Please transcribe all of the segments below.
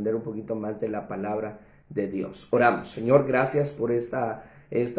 aprender un poquito más de la palabra de Dios. Oramos. Señor, gracias por esta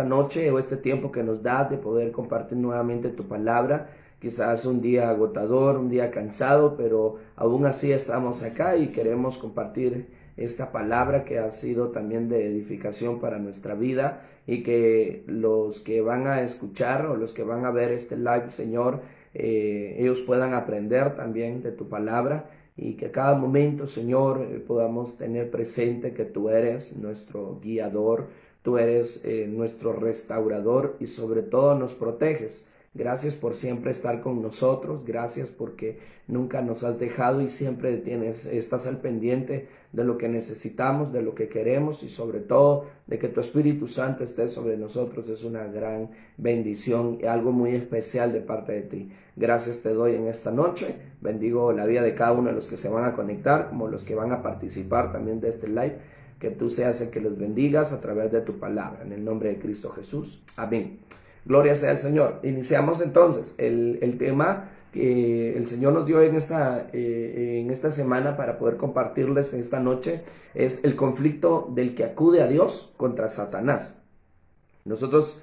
noche o este tiempo que nos das de poder compartir nuevamente tu palabra. Quizás un día agotador, un día cansado, pero aún así estamos acá y queremos compartir esta palabra que ha sido también de edificación para nuestra vida, y que los que van a escuchar o los que van a ver este live, Señor, ellos puedan aprender también de tu palabra, y que cada momento, Señor, podamos tener presente que tú eres nuestro guiador, tú eres nuestro restaurador y sobre todo nos proteges. Gracias por siempre estar con nosotros, gracias porque nunca nos has dejado y siempre estás al pendiente de lo que necesitamos, de lo que queremos, y sobre todo de que tu Espíritu Santo esté sobre nosotros. Es una gran bendición y algo muy especial de parte de ti. Gracias te doy en esta noche. Bendigo la vida de cada uno de los que se van a conectar, como los que van a participar también de este live. Que tú seas el que los bendigas a través de tu palabra. En el nombre de Cristo Jesús. Amén. Gloria sea al Señor. Iniciamos entonces el tema que el Señor nos dio en esta semana para poder compartirles esta noche. Es el conflicto del que acude a Dios contra Satanás. Nosotros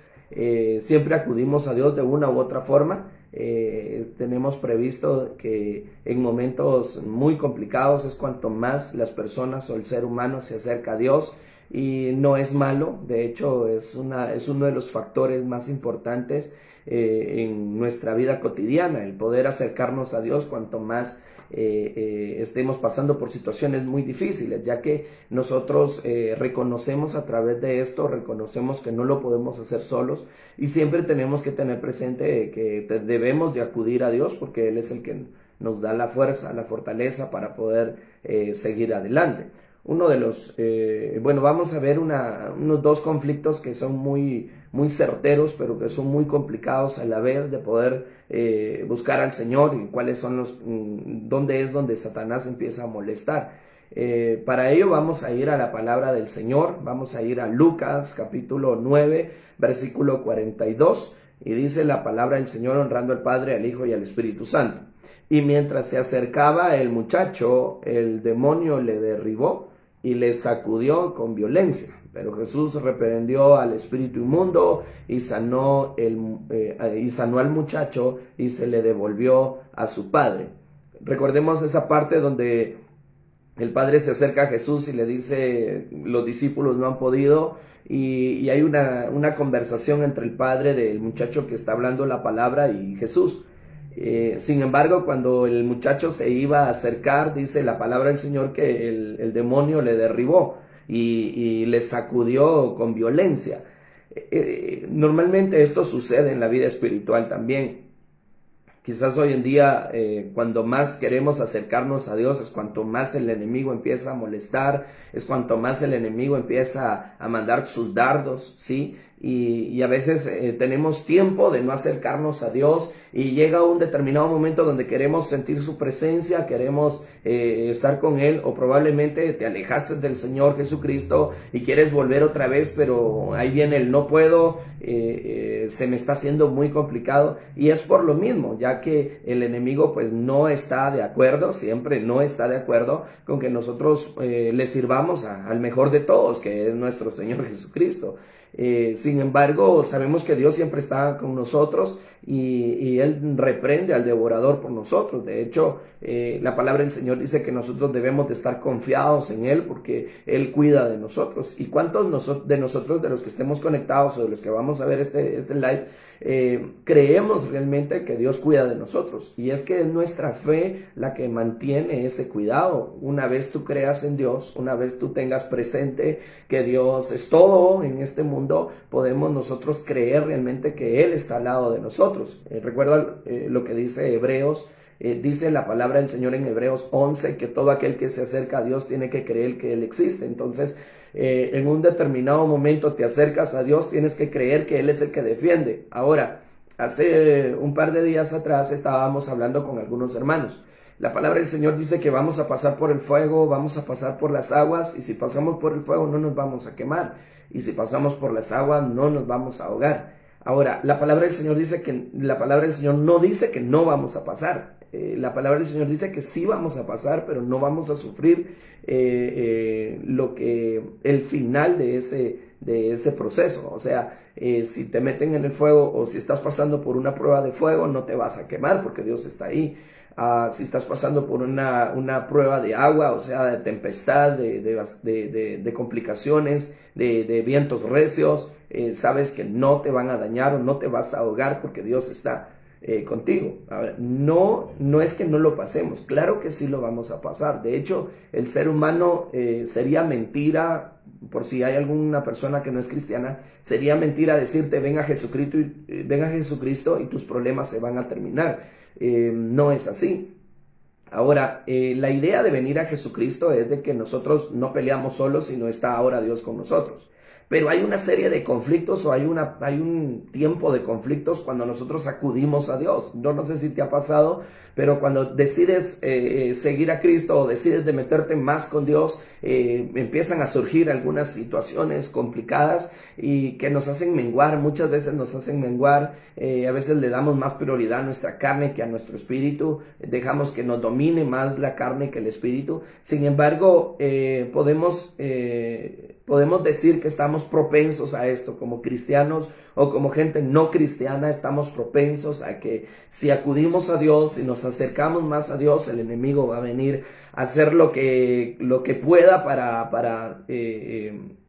siempre acudimos a Dios de una u otra forma. Tenemos previsto que en momentos muy complicados es cuanto más las personas o el ser humano se acerca a Dios. Y no es malo, de hecho es uno de los factores más importantes en nuestra vida cotidiana, el poder acercarnos a Dios cuanto más estemos pasando por situaciones muy difíciles, ya que nosotros reconocemos a través de esto, reconocemos que no lo podemos hacer solos, y siempre tenemos que tener presente que debemos de acudir a Dios, porque Él es el que nos da la fuerza, la fortaleza para poder seguir adelante. Uno de los, vamos a ver unos dos conflictos que son muy certeros, pero que son muy complicados a la vez de poder buscar al Señor, y cuáles son dónde es donde Satanás empieza a molestar. Para ello vamos a ir a la palabra del Señor, vamos a ir a Lucas capítulo 9, versículo 42, y dice la palabra del Señor: honrando al Padre, al Hijo y al Espíritu Santo. Y mientras se acercaba el muchacho, el demonio le derribó y le sacudió con violencia. Pero Jesús reprendió al espíritu inmundo y sanó al muchacho, y se le devolvió a su padre. Recordemos esa parte donde el padre se acerca a Jesús y le dice: los discípulos no han podido, y hay una conversación entre el padre del muchacho que está hablando la palabra y Jesús. Sin embargo, cuando el muchacho se iba a acercar, dice la palabra del Señor que el demonio le derribó y le sacudió con violencia. Normalmente esto sucede en la vida espiritual también. Quizás hoy en día, cuando más queremos acercarnos a Dios, es cuanto más el enemigo empieza a molestar, es cuanto más el enemigo empieza a mandar sus dardos, ¿sí? Y a veces tenemos tiempo de no acercarnos a Dios, y llega un determinado momento donde queremos sentir su presencia, queremos estar con Él, o probablemente te alejaste del Señor Jesucristo y quieres volver otra vez, pero ahí viene el no puedo, se me está haciendo muy complicado, y es por lo mismo, ya que el enemigo pues no está de acuerdo, siempre no está de acuerdo con que nosotros le sirvamos al mejor de todos, que es nuestro Señor Jesucristo. Sin embargo, sabemos que Dios siempre está con nosotros, y Él reprende al devorador por nosotros. De hecho, la palabra del Señor dice que nosotros debemos de estar confiados en Él, porque Él cuida de nosotros. ¿Y cuántos de nosotros, de los que estemos conectados o de los que vamos a ver este live, creemos realmente que Dios cuida de nosotros? Y es que es nuestra fe la que mantiene ese cuidado. Una vez tú creas en Dios, una vez tú tengas presente que Dios es todo en este mundo, podemos nosotros creer realmente que Él está al lado de nosotros. Recuerda lo que dice Hebreos, dice la palabra del Señor en Hebreos 11, que todo aquel que se acerca a Dios tiene que creer que Él existe. Entonces, en un determinado momento te acercas a Dios, tienes que creer que Él es el que defiende. Ahora, hace un par de días atrás estábamos hablando con algunos hermanos. La palabra del Señor dice que vamos a pasar por el fuego, vamos a pasar por las aguas, y si pasamos por el fuego no nos vamos a quemar, y si pasamos por las aguas no nos vamos a ahogar. Ahora, la palabra del Señor no dice que no vamos a pasar. la palabra del Señor dice que sí vamos a pasar, pero no vamos a sufrir el final de ese proceso. O sea, si te meten en el fuego o si estás pasando por una prueba de fuego, no te vas a quemar porque Dios está ahí. Si estás pasando por una prueba de agua, o sea, de tempestad, de complicaciones, de vientos recios, sabes que no te van a dañar o no te vas a ahogar porque Dios está contigo. Ahora, no es que no lo pasemos, claro que sí lo vamos a pasar. De hecho, el ser humano sería mentira, por si hay alguna persona que no es cristiana, sería mentira decirte ven a Jesucristo y tus problemas se van a terminar. No es así. Ahora, la idea de venir a Jesucristo es de que nosotros no peleamos solos, sino está ahora Dios con nosotros. Pero hay una serie de conflictos o hay un tiempo de conflictos cuando nosotros acudimos a Dios. Yo no sé si te ha pasado, pero cuando decides seguir a Cristo o decides de meterte más con Dios, empiezan a surgir algunas situaciones complicadas y que nos hacen menguar, muchas veces nos hacen menguar, a veces le damos más prioridad a nuestra carne que a nuestro espíritu, dejamos que nos domine más la carne que el espíritu. Sin embargo, podemos decir que estamos propensos a esto como cristianos o como gente no cristiana. Estamos propensos a que si acudimos a Dios, si nos acercamos más a Dios, el enemigo va a venir a hacer lo que pueda para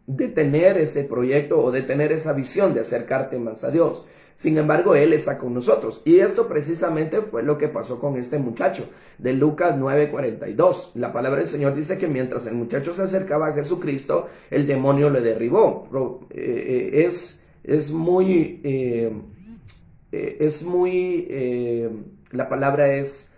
detener ese proyecto o detener esa visión de acercarte más a Dios. Sin embargo, Él está con nosotros. Y esto precisamente fue lo que pasó con este muchacho de Lucas 9:42. La palabra del Señor dice que mientras el muchacho se acercaba a Jesucristo, el demonio le derribó. La palabra es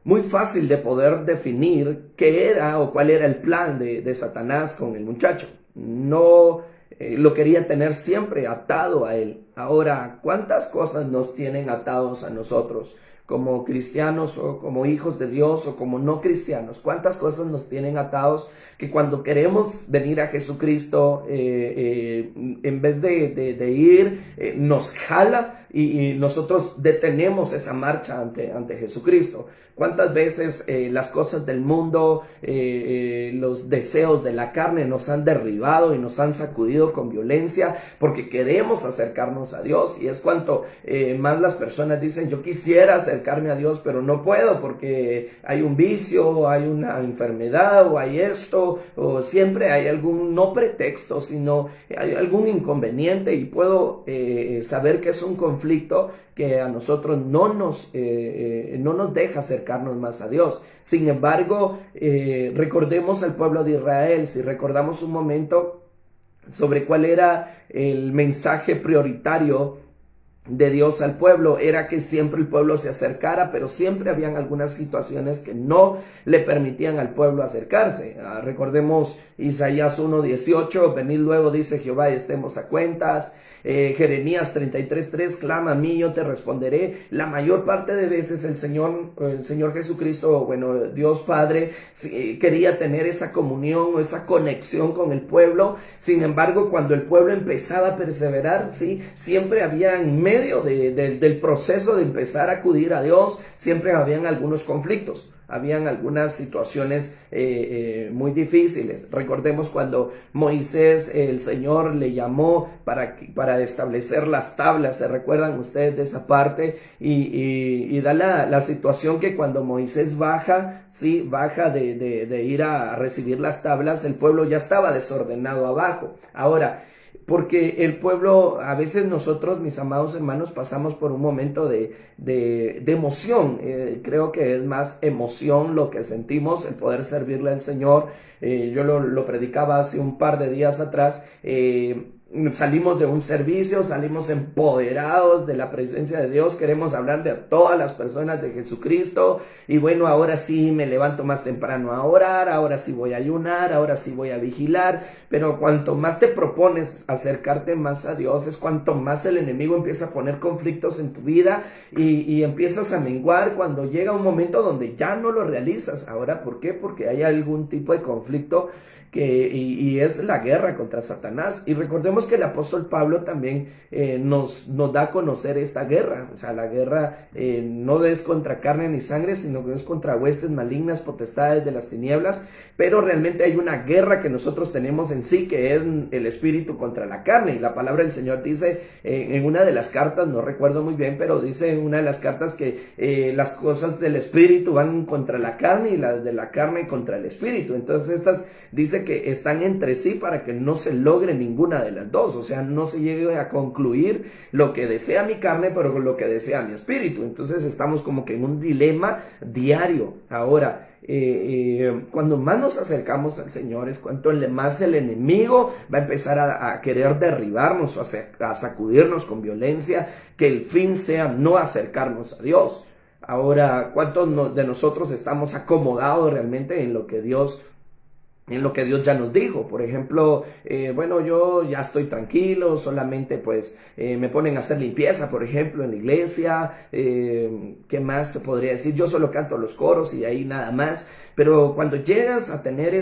muy fácil de poder definir qué era o cuál era el plan de Satanás con el muchacho. No lo quería tener siempre atado a él. Ahora, ¿cuántas cosas nos tienen atados a nosotros como cristianos o como hijos de Dios o como no cristianos? ¿Cuántas cosas nos tienen atados que cuando queremos venir a Jesucristo, en vez de ir, nos jala y nosotros detenemos esa marcha ante Jesucristo? ¿Cuántas veces las cosas del mundo, los deseos de la carne nos han derribado y nos han sacudido con violencia porque queremos acercarnos a Dios? Y es cuanto más las personas dicen, yo quisiera acercarme a Dios, pero no puedo porque hay un vicio, hay una enfermedad o hay esto, o siempre hay algún, no pretexto, sino hay algún inconveniente y puedo saber que es un conflicto que a nosotros no nos deja acercarnos más a Dios. Sin embargo, recordemos al pueblo de Israel, si recordamos un momento sobre cuál era el mensaje prioritario de Dios al pueblo, era que siempre el pueblo se acercara, pero siempre habían algunas situaciones que no le permitían al pueblo acercarse. Recordemos Isaías 1:18, venid luego, dice Jehová, y estemos a cuentas. Jeremías 33:3, clama a mí, yo te responderé. La mayor parte de veces el Señor Jesucristo, bueno, Dios Padre, quería tener esa comunión o esa conexión con el pueblo. Sin embargo, cuando el pueblo empezaba a perseverar, sí, siempre había en medio del proceso de empezar a acudir a Dios, siempre habían algunos conflictos. Habían algunas situaciones muy difíciles. Recordemos cuando Moisés, el Señor le llamó para establecer las tablas. ¿Se recuerdan ustedes de esa parte? Y da la situación que cuando Moisés baja de ir a recibir las tablas, el pueblo ya estaba desordenado abajo. Ahora, porque el pueblo, a veces nosotros, mis amados hermanos, pasamos por un momento de emoción. Creo que es más emoción lo que sentimos, el poder servirle al Señor. Yo lo predicaba hace un par de días atrás. Salimos de un servicio, salimos empoderados de la presencia de Dios, queremos hablarle a todas las personas de Jesucristo, y bueno, ahora sí me levanto más temprano a orar, ahora sí voy a ayunar, ahora sí voy a vigilar. Pero cuanto más te propones acercarte más a Dios, es cuanto más el enemigo empieza a poner conflictos en tu vida y empiezas a menguar cuando llega un momento donde ya no lo realizas. Ahora, ¿por qué? Porque hay algún tipo de conflicto y es la guerra contra Satanás. Y recordemos vemos que el apóstol Pablo también nos da a conocer esta guerra. O sea, la guerra no es contra carne ni sangre, sino que es contra huestes malignas, potestades de las tinieblas. Pero realmente hay una guerra que nosotros tenemos en sí, que es el espíritu contra la carne. Y la palabra del Señor dice en una de las cartas, no recuerdo muy bien, pero dice en una de las cartas que las cosas del espíritu van contra la carne y las de la carne contra el espíritu. Entonces estas dice que están entre sí para que no se logre ninguna de las dos. O sea, no se llegue a concluir lo que desea mi carne, pero lo que desea mi espíritu. Entonces estamos como que en un dilema diario. Ahora, cuando más nos acercamos al Señor es cuanto más el enemigo va a empezar a querer derribarnos o a sacudirnos con violencia, que el fin sea no acercarnos a Dios. Ahora, ¿cuántos de nosotros estamos acomodados realmente en lo que Dios ya nos dijo? Por ejemplo, bueno, yo ya estoy tranquilo, solamente pues me ponen a hacer limpieza, por ejemplo, en la iglesia. ¿Qué más se podría decir? Yo solo canto los coros y ahí nada más. Pero cuando llegas a tener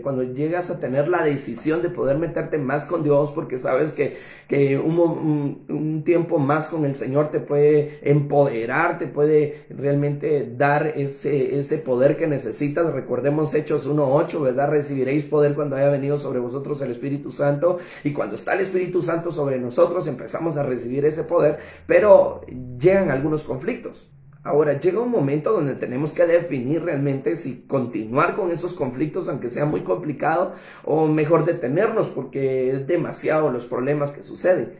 cuando llegas a tener la decisión de poder meterte más con Dios, porque sabes que un tiempo más con el Señor te puede empoderar, te puede realmente dar ese poder que necesitas. Recordemos Hechos 1:8, ¿verdad? Recibiréis poder cuando haya venido sobre vosotros el Espíritu Santo. Y cuando está el Espíritu Santo sobre nosotros, empezamos a recibir ese poder, pero llegan algunos conflictos. Ahora, llega un momento donde tenemos que definir realmente si continuar con esos conflictos, aunque sea muy complicado, o mejor detenernos, porque es demasiado los problemas que suceden.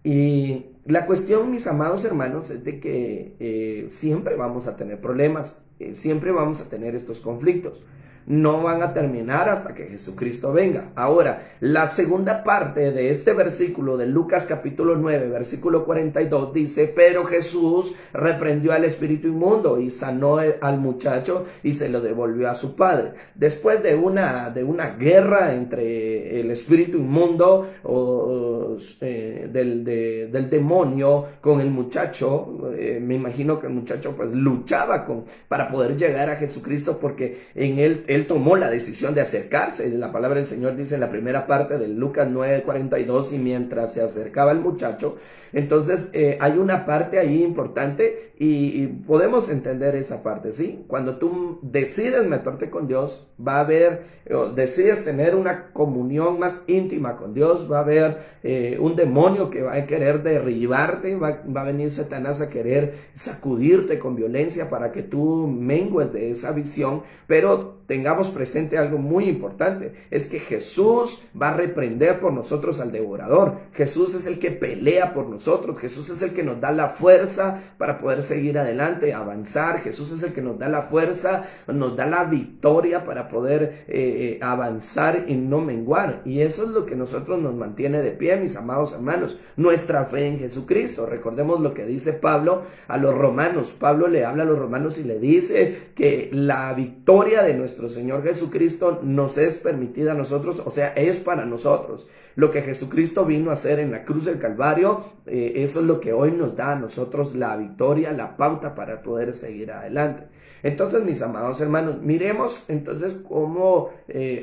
Y la cuestión, mis amados hermanos, es de que siempre vamos a tener problemas, siempre vamos a tener estos conflictos. No van a terminar hasta que Jesucristo venga. Ahora, la segunda parte de este versículo de Lucas capítulo 9, versículo 42 dice: pero Jesús reprendió al espíritu inmundo y sanó al muchacho y se lo devolvió a su padre. Después de una guerra entre el espíritu inmundo del demonio con el muchacho, me imagino que el muchacho pues luchaba para poder llegar a Jesucristo, porque en él tomó la decisión de acercarse. La palabra del Señor dice en la primera parte de Lucas 9:42, y mientras se acercaba el muchacho. Entonces hay una parte ahí importante y podemos entender esa parte, ¿sí? Cuando tú decides meterte con Dios, va a haber, decides tener una comunión más íntima con Dios, va a haber un demonio que va a querer derribarte, va a venir Satanás a querer sacudirte con violencia para que tú mengues de esa visión, pero tengamos presente algo muy importante: es que Jesús va a reprender por nosotros al devorador. Jesús es el que pelea por nosotros. Jesús es el que nos da la fuerza para poder seguir adelante, avanzar. Jesús es el que nos da la fuerza, nos da la victoria para poder avanzar y no menguar. Y eso es lo que nosotros nos mantiene de pie, mis amados hermanos, nuestra fe en Jesucristo. Recordemos lo que dice Pablo a los romanos. Pablo le habla a los romanos y le dice que la victoria de nuestro Señor Jesucristo nos es permitida a nosotros, o sea, es para nosotros. Lo que Jesucristo vino a hacer en la cruz del Calvario, eso es lo que hoy nos da a nosotros la victoria, la pauta para poder seguir adelante. Entonces, mis amados hermanos, miremos entonces cómo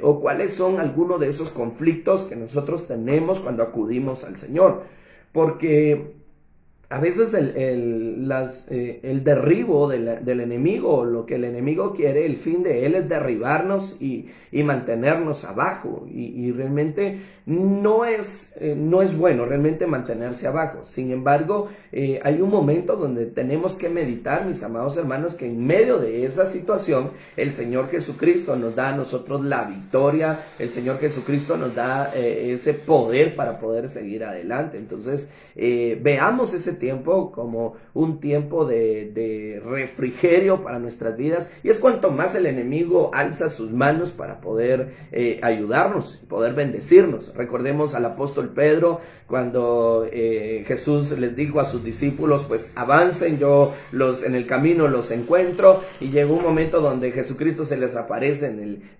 o cuáles son algunos de esos conflictos que nosotros tenemos cuando acudimos al Señor. Porque a veces el derribo del enemigo, lo que el enemigo quiere, el fin de él es derribarnos y mantenernos abajo. Y realmente no es bueno realmente mantenerse abajo. Sin embargo, hay un momento donde tenemos que meditar, mis amados hermanos, que en medio de esa situación el Señor Jesucristo nos da a nosotros la victoria. El Señor Jesucristo nos da ese poder para poder seguir adelante. Entonces, veamos ese tiempo como un tiempo de refrigerio para nuestras vidas, y es cuanto más el enemigo alza sus manos para poder ayudarnos, poder bendecirnos. Recordemos al apóstol Pedro cuando Jesús les dijo a sus discípulos: pues avancen, yo en el camino los encuentro. Y llegó un momento donde Jesucristo se les aparece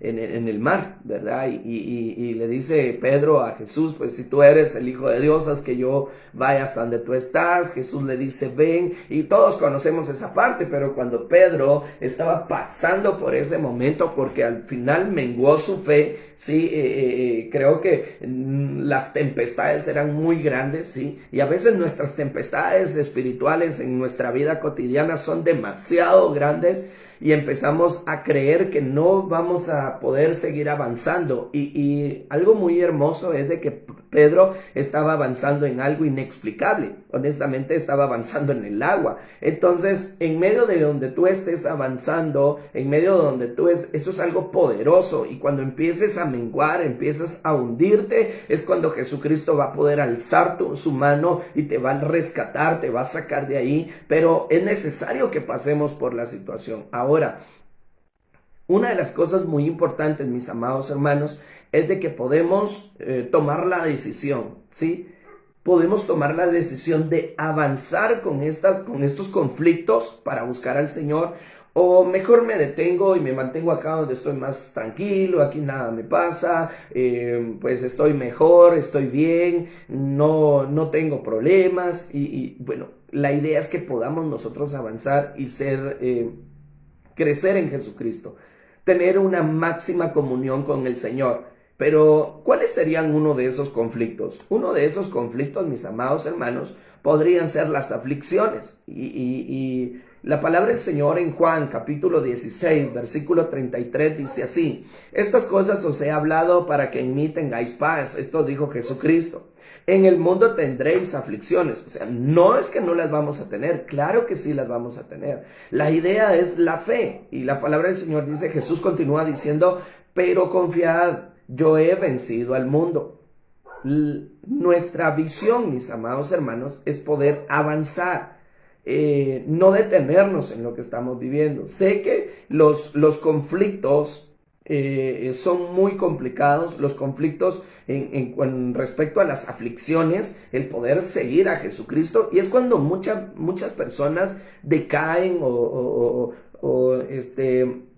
en el mar, ¿verdad? Y le dice Pedro a Jesús: pues si tú eres el Hijo de Dios, haz que yo vaya hasta donde tú estás. más, Jesús le dice ven, y todos conocemos esa parte, pero cuando Pedro estaba pasando por ese momento, porque al final menguó su fe, sí, creo que las tempestades eran muy grandes, sí, y a veces nuestras tempestades espirituales en nuestra vida cotidiana son demasiado grandes, y empezamos a creer que no vamos a poder seguir avanzando. Y algo muy hermoso es de que Pedro estaba avanzando en algo inexplicable. Honestamente, estaba avanzando en el agua. Entonces, en medio de donde tú estés avanzando, en medio de donde tú es, eso es algo poderoso. Y cuando empieces a menguar, empiezas a hundirte, es cuando Jesucristo va a poder alzar su mano y te va a rescatar, te va a sacar de ahí. Pero es necesario que pasemos por la situación. Ahora, una de las cosas muy importantes, mis amados hermanos, es de que podemos tomar la decisión, ¿sí? Podemos tomar la decisión de avanzar con estos conflictos para buscar al Señor, o mejor me detengo y me mantengo acá donde estoy más tranquilo, aquí nada me pasa, pues estoy mejor, estoy bien, no tengo problemas, y bueno, la idea es que podamos nosotros avanzar y crecer en Jesucristo, tener una máxima comunión con el Señor. Pero, ¿cuáles serían uno de esos conflictos? Uno de esos conflictos, mis amados hermanos, podrían ser las aflicciones. Y la palabra del Señor en Juan, capítulo 16, versículo 33, dice así: estas cosas os he hablado para que en mí tengáis paz. Esto dijo Jesucristo. En el mundo tendréis aflicciones. O sea, no es que no las vamos a tener. Claro que sí las vamos a tener. La idea es la fe. Y la palabra del Señor dice, Jesús continúa diciendo, pero confiad, yo he vencido al mundo. Nuestra visión, mis amados hermanos, es poder avanzar. No detenernos en lo que estamos viviendo. Sé que los conflictos son muy complicados, los conflictos con respecto a las aflicciones, el poder seguir a Jesucristo, y es cuando muchas personas decaen o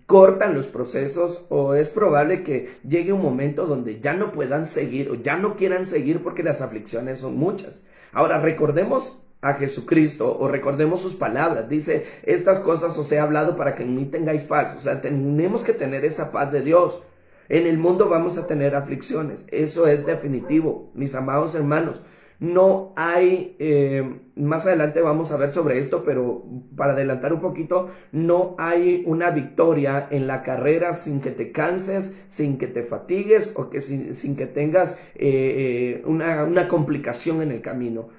cortan los procesos, o es probable que llegue un momento donde ya no puedan seguir o ya no quieran seguir porque las aflicciones son muchas. Ahora recordemos a Jesucristo, o recordemos sus palabras. Dice, estas cosas os he hablado para que en mí tengáis paz. O sea, tenemos que tener esa paz de Dios. En el mundo vamos a tener aflicciones, eso es definitivo, mis amados hermanos. No hay, más adelante vamos a ver sobre esto, pero para adelantar un poquito, no hay una victoria en la carrera sin que te canses, sin que te fatigues, o que sin que tengas una complicación en el camino.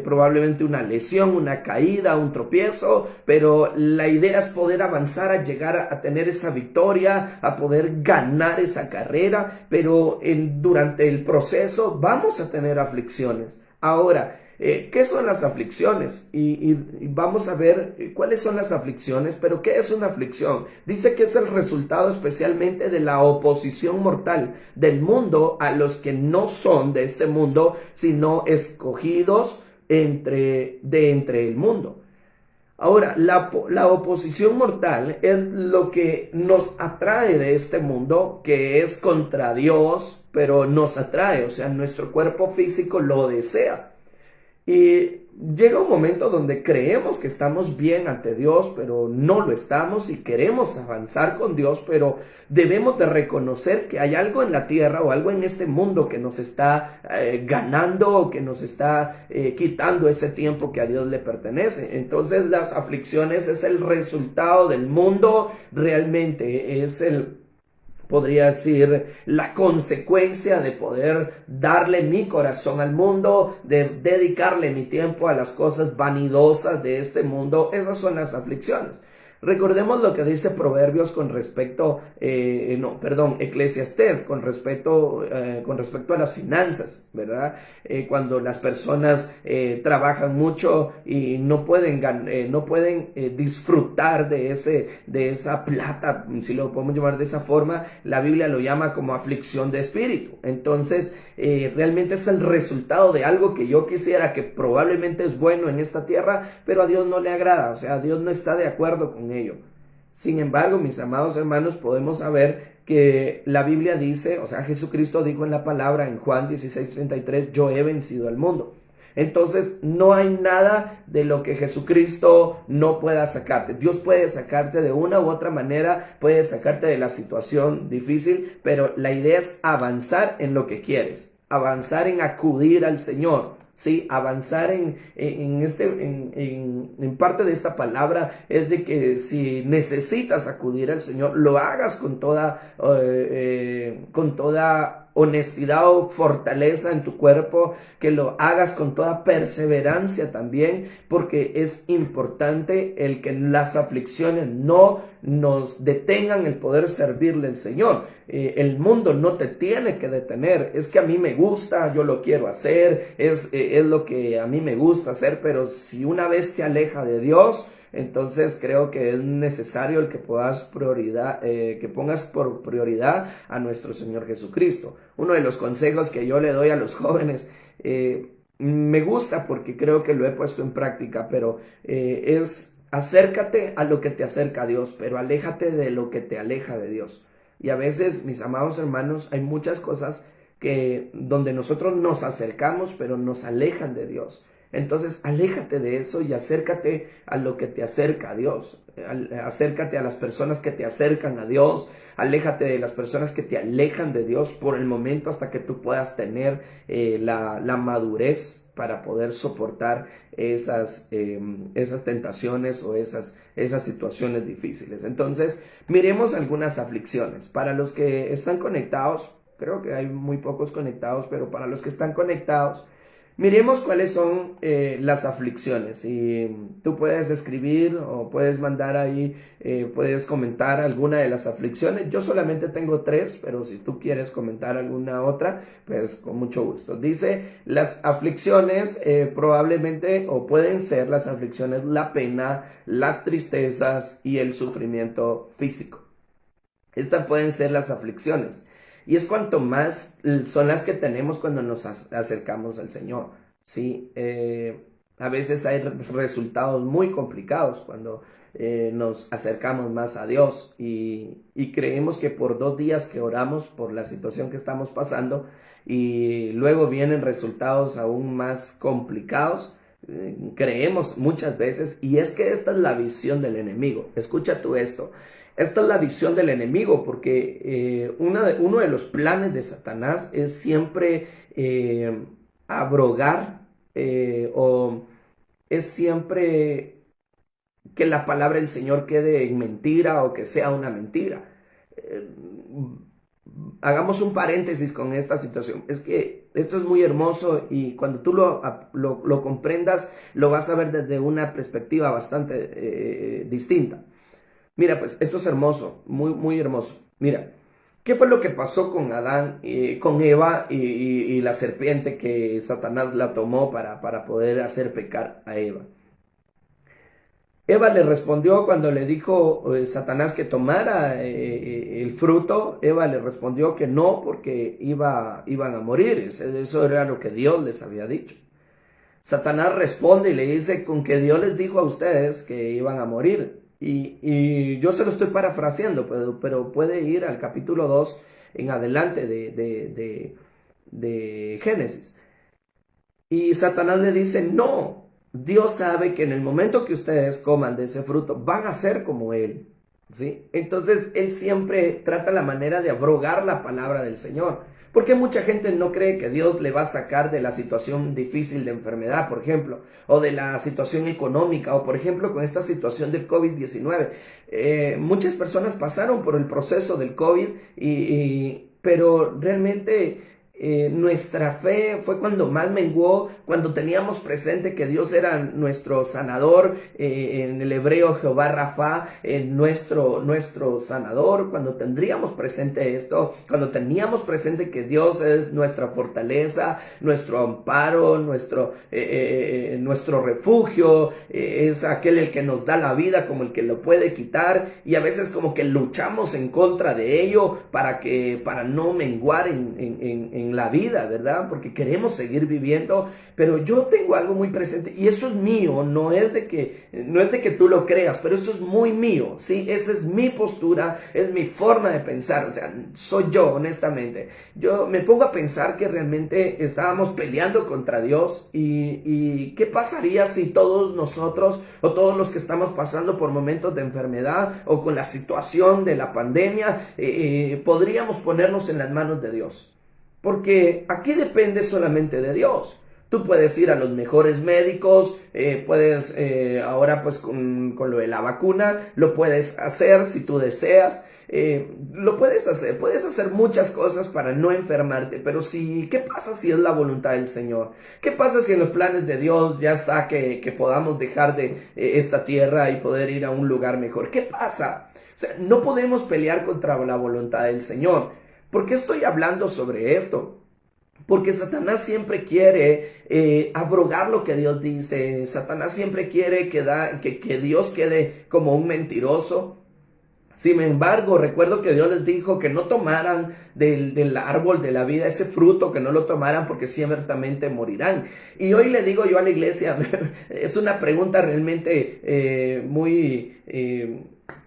Probablemente una lesión, una caída, un tropiezo, pero la idea es poder avanzar a llegar a tener esa victoria, a poder ganar esa carrera, pero durante el proceso vamos a tener aflicciones. Ahora, ¿qué son las aflicciones? Y vamos a ver cuáles son las aflicciones, pero ¿qué es una aflicción? Dice que es el resultado especialmente de la oposición mortal del mundo a los que no son de este mundo, sino escogidos entre el mundo. Ahora, la oposición mortal es lo que nos atrae de este mundo, que es contra Dios, pero nos atrae, o sea, nuestro cuerpo físico lo desea. Y llega un momento donde creemos que estamos bien ante Dios, pero no lo estamos, y queremos avanzar con Dios, pero debemos de reconocer que hay algo en la tierra o algo en este mundo que nos está ganando, o que nos está quitando ese tiempo que a Dios le pertenece. Entonces las aflicciones es el resultado del mundo, realmente podría decir, la consecuencia de poder darle mi corazón al mundo, de dedicarle mi tiempo a las cosas vanidosas de este mundo. Esas son las aflicciones. Recordemos lo que dice Proverbios con respecto, Eclesiastés, con respecto a las finanzas, ¿verdad? Cuando las personas trabajan mucho y no pueden disfrutar de esa plata, si lo podemos llamar de esa forma, la Biblia lo llama como aflicción de espíritu. Entonces, realmente es el resultado de algo que yo quisiera, que probablemente es bueno en esta tierra, pero a Dios no le agrada, o sea, Dios no está de acuerdo con ello. Sin embargo, mis amados hermanos, podemos saber que la Biblia dice, o sea, Jesucristo dijo en la palabra en Juan 16:33, yo he vencido al mundo. Entonces no hay nada de lo que Jesucristo no pueda sacarte. Dios puede sacarte de una u otra manera, puede sacarte de la situación difícil, pero la idea es avanzar en lo que quieres, avanzar en acudir al Señor. Sí, avanzar en parte de esta palabra es de que si necesitas acudir al Señor, lo hagas con toda honestidad o fortaleza en tu cuerpo, que lo hagas con toda perseverancia también, porque es importante el que las aflicciones no nos detengan el poder servirle al Señor. El mundo no te tiene que detener. Es que a mí me gusta, yo lo quiero hacer, es lo que a mí me gusta hacer, pero si una vez te aleja de Dios, entonces creo que es necesario el que que pongas por prioridad a nuestro Señor Jesucristo. Uno de los consejos que yo le doy a los jóvenes, me gusta porque creo que lo he puesto en práctica, pero es acércate a lo que te acerca a Dios, pero aléjate de lo que te aleja de Dios. Y a veces, mis amados hermanos, hay muchas cosas donde nosotros nos acercamos, pero nos alejan de Dios. Entonces, aléjate de eso y acércate a lo que te acerca a Dios. Acércate a las personas que te acercan a Dios. Aléjate de las personas que te alejan de Dios por el momento hasta que tú puedas tener la madurez para poder soportar esas tentaciones o esas situaciones difíciles. Entonces, miremos algunas aflicciones. Para los que están conectados, creo que hay muy pocos conectados, pero para los que están conectados, miremos cuáles son las aflicciones. Y tú puedes escribir o puedes mandar ahí, puedes comentar alguna de las aflicciones. Yo solamente tengo 3, pero si tú quieres comentar alguna otra, pues con mucho gusto. Dice, las aflicciones probablemente o pueden ser las aflicciones, la pena, las tristezas y el sufrimiento físico. Estas pueden ser las aflicciones. Y es cuanto más son las que tenemos cuando nos acercamos al Señor, ¿sí? A veces hay resultados muy complicados cuando nos acercamos más a Dios y creemos que por 2 días que oramos por la situación que estamos pasando y luego vienen resultados aún más complicados, creemos muchas veces, y es que esta es la visión del enemigo. Escucha tú esto. Esta es la visión del enemigo, porque uno de los planes de Satanás es siempre abrogar o es siempre que la palabra del Señor quede en mentira o que sea una mentira. Hagamos un paréntesis con esta situación. Es que esto es muy hermoso y cuando tú lo comprendas, lo vas a ver desde una perspectiva bastante distinta. Mira, pues esto es hermoso, muy, muy hermoso. Mira, ¿qué fue lo que pasó con Adán, con Eva y la serpiente que Satanás la tomó para poder hacer pecar a Eva? Eva le respondió cuando le dijo Satanás que tomara el fruto. Eva le respondió que no, porque iban a morir. Eso era lo que Dios les había dicho. Satanás responde y le dice, con que Dios les dijo a ustedes que iban a morir. Y yo se lo estoy parafraseando, pero puede ir al capítulo 2 en adelante de Génesis. Y Satanás le dice, no, Dios sabe que en el momento que ustedes coman de ese fruto, van a ser como Él. ¿Sí? Entonces, Él siempre trata la manera de abrogar la palabra del Señor. Porque mucha gente no cree que Dios le va a sacar de la situación difícil de enfermedad, por ejemplo, o de la situación económica, o por ejemplo con esta situación del COVID-19. Muchas personas pasaron por el proceso del COVID, pero realmente nuestra fe fue cuando más menguó, cuando teníamos presente que Dios era nuestro sanador, en el hebreo Jehová Rafa, nuestro sanador, cuando tendríamos presente esto, cuando teníamos presente que Dios es nuestra fortaleza, nuestro amparo, nuestro refugio, es aquel el que nos da la vida como el que lo puede quitar, y a veces como que luchamos en contra de ello para no menguar en en la vida, ¿verdad? Porque queremos seguir viviendo, pero yo tengo algo muy presente y esto es mío, no es de que tú lo creas, pero esto es muy mío, ¿sí? Esa es mi postura, es mi forma de pensar, o sea, soy yo, honestamente. Yo me pongo a pensar que realmente estábamos peleando contra Dios y ¿qué pasaría si todos nosotros o todos los que estamos pasando por momentos de enfermedad o con la situación de la pandemia, podríamos ponernos en las manos de Dios? Porque aquí depende solamente de Dios. Tú puedes ir a los mejores médicos, puedes ahora pues con lo de la vacuna, lo puedes hacer si tú deseas. Lo puedes hacer muchas cosas para no enfermarte, pero ¿qué pasa si es la voluntad del Señor? ¿Qué pasa si en los planes de Dios ya está que podamos dejar de esta tierra y poder ir a un lugar mejor? ¿Qué pasa? O sea, no podemos pelear contra la voluntad del Señor. ¿Por qué estoy hablando sobre esto? Porque Satanás siempre quiere abrogar lo que Dios dice. Satanás siempre quiere que Dios quede como un mentiroso. Sin embargo, recuerdo que Dios les dijo que no tomaran del árbol de la vida, ese fruto, que no lo tomaran porque ciertamente morirán. Y hoy le digo yo a la iglesia, es una pregunta realmente muy,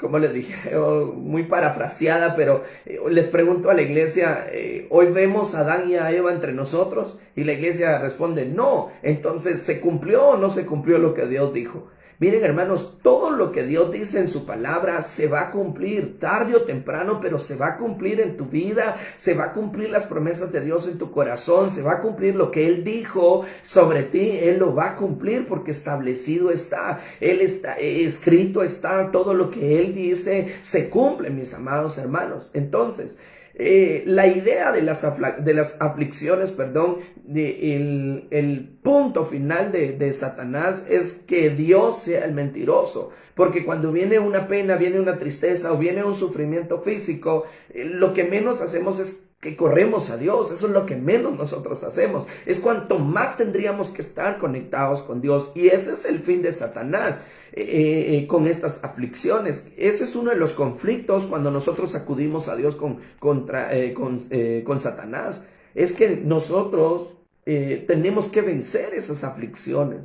como les dije, muy parafraseada, pero les pregunto a la iglesia, ¿hoy vemos a Adán y a Eva entre nosotros? Y la iglesia responde, no. Entonces, ¿se cumplió o no se cumplió lo que Dios dijo? Miren, hermanos, todo lo que Dios dice en su palabra se va a cumplir tarde o temprano, pero se va a cumplir en tu vida, se va a cumplir las promesas de Dios en tu corazón, se va a cumplir lo que Él dijo sobre ti, Él lo va a cumplir porque establecido está, Él está, escrito está, todo lo que Él dice se cumple, mis amados hermanos. Entonces, la idea de las aflicciones, el punto final de Satanás es que Dios sea el mentiroso. Porque cuando viene una pena, viene una tristeza o viene un sufrimiento físico, lo que menos hacemos es que corremos a Dios. Eso es lo que menos nosotros hacemos. Es cuanto más tendríamos que estar conectados con Dios. Y ese es el fin de Satanás. Con estas aflicciones. Ese es uno de los conflictos cuando nosotros acudimos a Dios con Satanás. Es que nosotros tenemos que vencer esas aflicciones.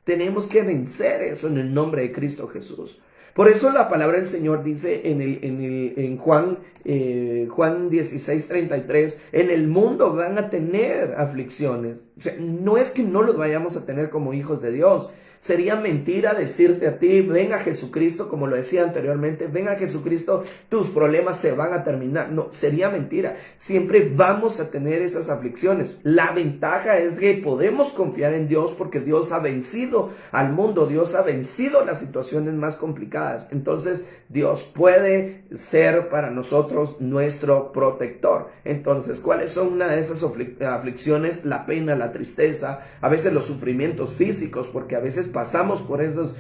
Tenemos que vencer eso en el nombre de Cristo Jesús. Por eso la palabra del Señor dice en Juan 16:33, en el mundo van a tener aflicciones. O sea, no es que no los vayamos a tener como hijos de Dios. Sería mentira decirte a ti, ven a Jesucristo, como lo decía anteriormente, ven a Jesucristo, tus problemas se van a terminar. No, sería mentira. Siempre vamos a tener esas aflicciones. La ventaja es que podemos confiar en Dios porque Dios ha vencido al mundo, Dios ha vencido las situaciones más complicadas. Entonces, Dios puede ser para nosotros nuestro protector. Entonces, ¿cuáles son una de esas aflicciones? La pena, la tristeza, a veces los sufrimientos físicos, porque a veces pasamos por esos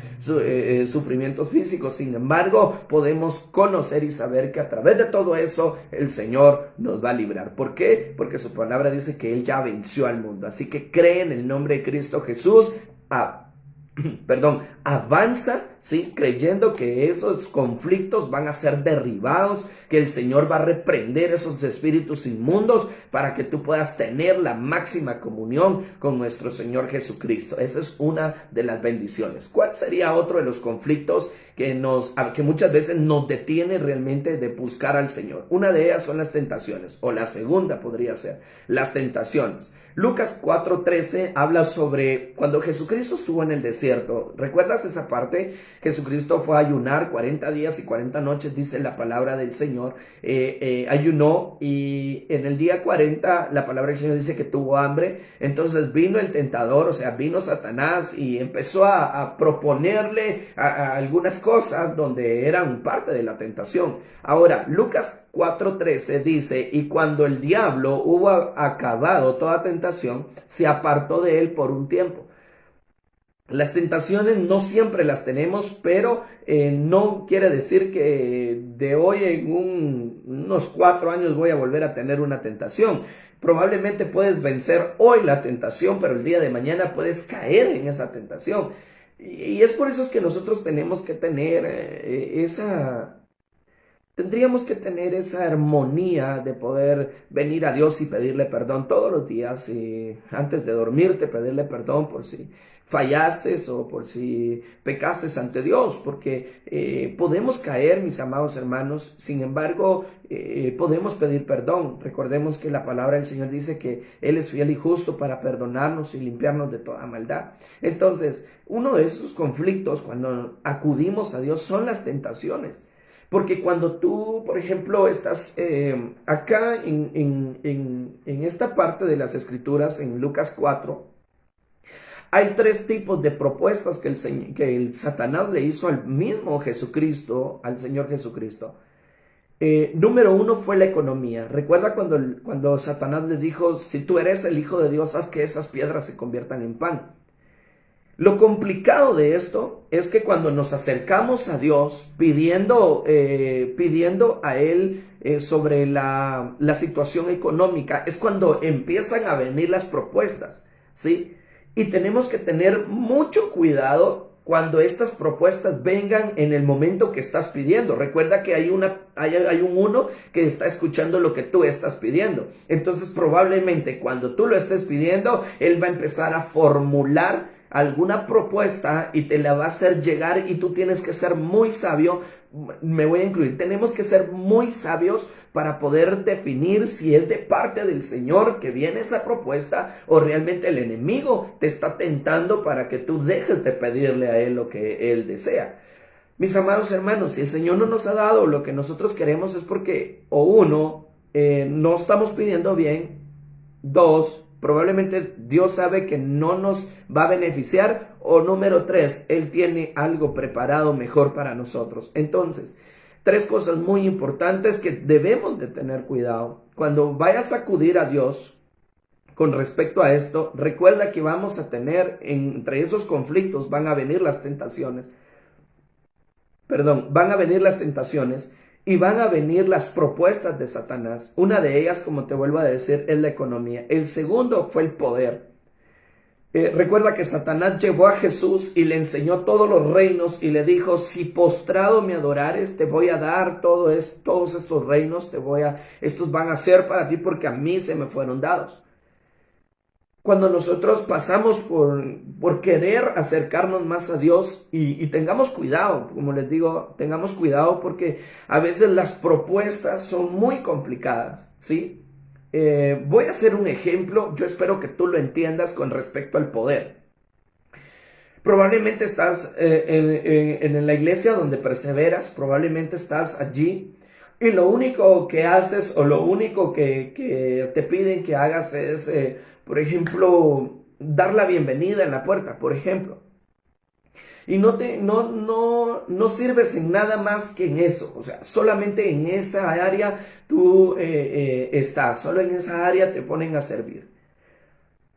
sufrimientos físicos. Sin embargo, podemos conocer y saber que a través de todo eso el Señor nos va a librar. ¿Por qué? Porque su palabra dice que Él ya venció al mundo. Así que cree en el nombre de Cristo Jesús. Avanza, ¿sí? Creyendo que esos conflictos van a ser derribados, que el Señor va a reprender esos espíritus inmundos para que tú puedas tener la máxima comunión con nuestro Señor Jesucristo. Esa es una de las bendiciones. ¿Cuál sería otro de los conflictos que muchas veces nos detiene realmente de buscar al Señor? Una de ellas son las tentaciones, o la segunda podría ser las tentaciones. Lucas 4:13 habla sobre cuando Jesucristo estuvo en el desierto. ¿Recuerdas esa parte? Jesucristo fue a ayunar 40 días y 40 noches, dice la palabra del Señor. Ayunó y en el día 40 la palabra del Señor dice que tuvo hambre. Entonces vino el tentador, o sea, vino Satanás y empezó a proponerle a algunas cosas donde eran parte de la tentación. Ahora, Lucas 4:13 dice, y cuando el diablo hubo acabado toda tentación, se apartó de él por un tiempo. Las tentaciones no siempre las tenemos, pero no quiere decir que de hoy en unos 4 años voy a volver a tener una tentación. Probablemente puedes vencer hoy la tentación, pero el día de mañana puedes caer en esa tentación. Y es por eso que nosotros tenemos que tener tendríamos que tener esa armonía de poder venir a Dios y pedirle perdón todos los días y antes de dormirte pedirle perdón por si fallaste o por si pecaste ante Dios, porque podemos caer, mis amados hermanos, sin embargo, podemos pedir perdón. Recordemos que la palabra del Señor dice que Él es fiel y justo para perdonarnos y limpiarnos de toda maldad. Entonces, uno de esos conflictos cuando acudimos a Dios son las tentaciones. Porque cuando tú, por ejemplo, estás acá en esta parte de las Escrituras, en Lucas 4, hay tres tipos de propuestas que el Satanás le hizo al mismo Jesucristo, al Señor Jesucristo. Número uno fue la economía. Recuerda cuando Satanás le dijo, si tú eres el Hijo de Dios, haz que esas piedras se conviertan en pan. Lo complicado de esto es que cuando nos acercamos a Dios pidiendo a Él sobre la situación económica, es cuando empiezan a venir las propuestas, ¿sí? Y tenemos que tener mucho cuidado cuando estas propuestas vengan en el momento que estás pidiendo. Recuerda que hay un uno que está escuchando lo que tú estás pidiendo. Entonces probablemente cuando tú lo estés pidiendo, Él va a empezar a formular alguna propuesta y te la va a hacer llegar y tú tienes que ser muy sabio. Me voy a incluir, tenemos que ser muy sabios para poder definir si es de parte del Señor que viene esa propuesta o realmente el enemigo te está tentando para que tú dejes de pedirle a Él lo que Él desea. Mis amados hermanos, si el Señor no nos ha dado lo que nosotros queremos es porque o uno, no estamos pidiendo bien, dos, probablemente Dios sabe que no nos va a beneficiar, o número tres, Él tiene algo preparado mejor para nosotros. Entonces, tres cosas muy importantes que debemos de tener cuidado. Cuando vayas a acudir a Dios con respecto a esto, recuerda que vamos a tener, entre esos conflictos van a venir las tentaciones. Van a venir las tentaciones. Y van a venir las propuestas de Satanás. Una de ellas, como te vuelvo a decir, es la economía. El segundo fue el poder. Recuerda que Satanás llevó a Jesús y le enseñó todos los reinos y le dijo, si postrado me adorares, te voy a dar todos estos reinos, estos van a ser para ti porque a mí se me fueron dados. Cuando nosotros pasamos por querer acercarnos más a Dios y tengamos cuidado, como les digo, tengamos cuidado porque a veces las propuestas son muy complicadas, ¿sí? Voy a hacer un ejemplo, yo espero que tú lo entiendas con respecto al poder. Probablemente estás en la iglesia donde perseveras, probablemente estás allí y lo único que haces o lo único que te piden que hagas es, por ejemplo, dar la bienvenida en la puerta, por ejemplo. Y no sirves en nada más que en eso. O sea, solamente en esa área tú estás. Solo en esa área te ponen a servir.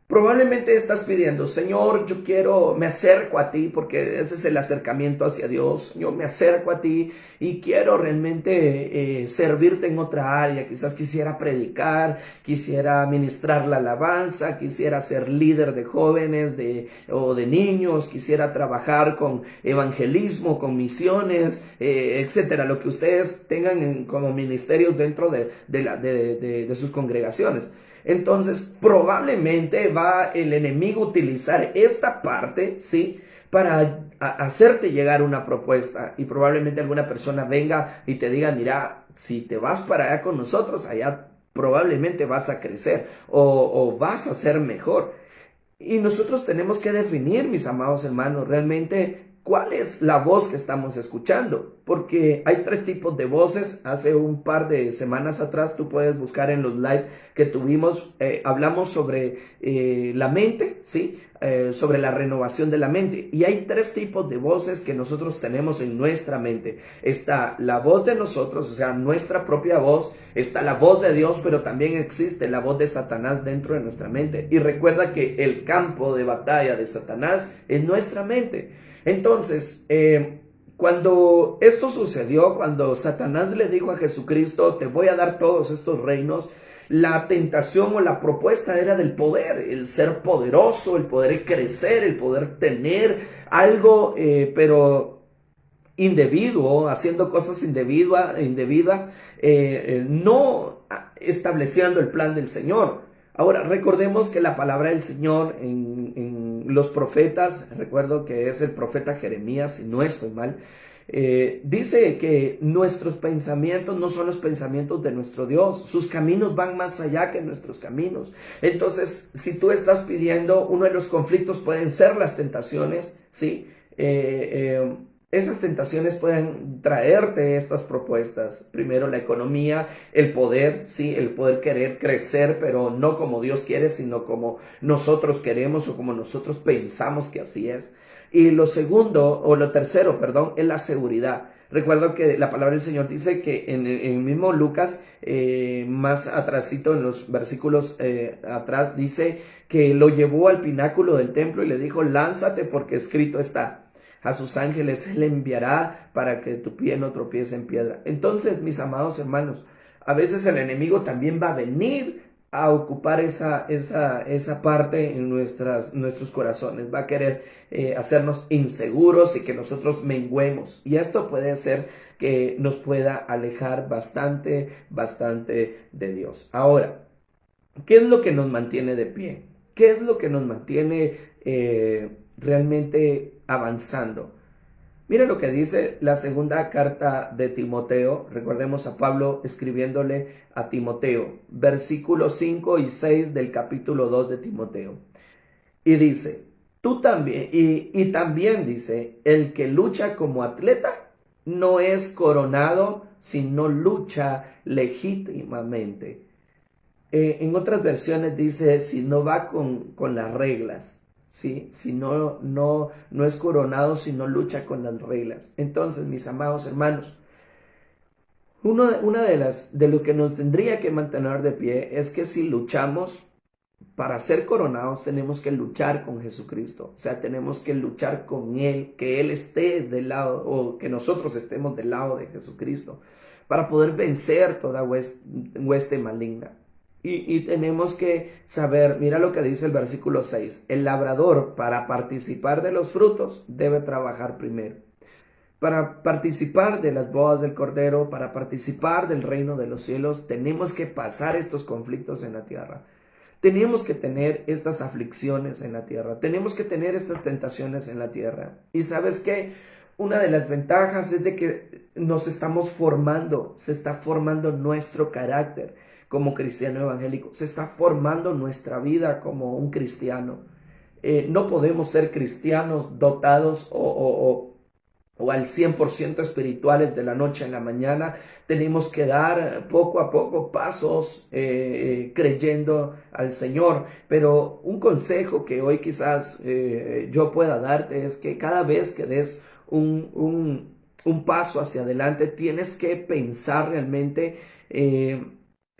Probablemente estás pidiendo, Señor, me acerco a ti, porque ese es el acercamiento hacia Dios. Yo me acerco a ti y quiero realmente servirte en otra área. Quizás quisiera predicar, quisiera ministrar la alabanza, quisiera ser líder de jóvenes o de niños, quisiera trabajar con evangelismo, con misiones, etcétera. Lo que ustedes tengan como ministerios dentro de sus congregaciones. Entonces, probablemente va el enemigo a utilizar esta parte, ¿sí? Para hacerte llegar una propuesta y probablemente alguna persona venga y te diga, mira, si te vas para allá con nosotros, allá probablemente vas a crecer o vas a ser mejor. Y nosotros tenemos que definir, mis amados hermanos, realmente cuál es la voz que estamos escuchando, porque hay tres tipos de voces. Hace un par de semanas atrás tú puedes buscar en los live que tuvimos, hablamos sobre la mente, ¿sí? Sobre la renovación de la mente, y hay tres tipos de voces que nosotros tenemos en nuestra mente. Está la voz de nosotros, o sea, nuestra propia voz, está la voz de Dios, pero también existe la voz de Satanás dentro de nuestra mente. Y recuerda que el campo de batalla de Satanás es nuestra mente. Entonces, cuando esto sucedió, cuando Satanás le dijo a Jesucristo, te voy a dar todos estos reinos, la tentación o la propuesta era del poder, el ser poderoso, el poder crecer, el poder tener algo, pero individuo haciendo cosas indebidas, no estableciendo el plan del Señor. Ahora, recordemos que la palabra del Señor en los profetas, recuerdo que es el profeta Jeremías, si no estoy mal, dice que nuestros pensamientos no son los pensamientos de nuestro Dios, sus caminos van más allá que nuestros caminos. Entonces, si tú estás pidiendo, uno de los conflictos pueden ser las tentaciones, ¿sí? Esas tentaciones pueden traerte estas propuestas. Primero, la economía, el poder, sí, el poder querer crecer, pero no como Dios quiere, sino como nosotros queremos o como nosotros pensamos que así es. Y lo tercero, es la seguridad. Recuerdo que la palabra del Señor dice que en el mismo Lucas, más atrásito en los versículos atrás, dice que lo llevó al pináculo del templo y le dijo, lánzate porque escrito está. A sus ángeles Él enviará para que tu pie no tropiece en piedra. Entonces, mis amados hermanos, a veces el enemigo también va a venir a ocupar esa parte en nuestros corazones. Va a querer hacernos inseguros y que nosotros menguemos. Y esto puede ser que nos pueda alejar bastante de Dios. Ahora, ¿qué es lo que nos mantiene de pie? ¿Qué es lo que nos mantiene realmente avanzando? Mira lo que dice la segunda carta de Timoteo. Recordemos a Pablo escribiéndole a Timoteo, versículos 5 y 6 del capítulo 2 de Timoteo. Y dice, tú también, y también dice, el que lucha como atleta no es coronado si no lucha legítimamente. En otras versiones dice, si no va con las reglas. ¿Sí? Si no es coronado, si no lucha con las reglas. Entonces, mis amados hermanos, una de lo que nos tendría que mantener de pie es que si luchamos para ser coronados, tenemos que luchar con Jesucristo. O sea, tenemos que luchar con Él, que Él esté del lado, o que nosotros estemos del lado de Jesucristo, para poder vencer toda hueste maligna. Y tenemos que saber, mira lo que dice el versículo 6, el labrador para participar de los frutos debe trabajar primero. Para participar de las bodas del Cordero, para participar del reino de los cielos, tenemos que pasar estos conflictos en la tierra. Tenemos que tener estas aflicciones en la tierra, tenemos que tener estas tentaciones en la tierra. Y ¿sabes qué? Una de las ventajas es de que nos estamos formando, se está formando nuestro carácter como cristiano evangélico, se está formando nuestra vida como un cristiano. No podemos ser cristianos dotados o al 100% espirituales de la noche a la mañana. Tenemos que dar poco a poco pasos creyendo al Señor. Pero un consejo que hoy quizás yo pueda darte es que cada vez que des un paso hacia adelante, tienes que pensar realmente,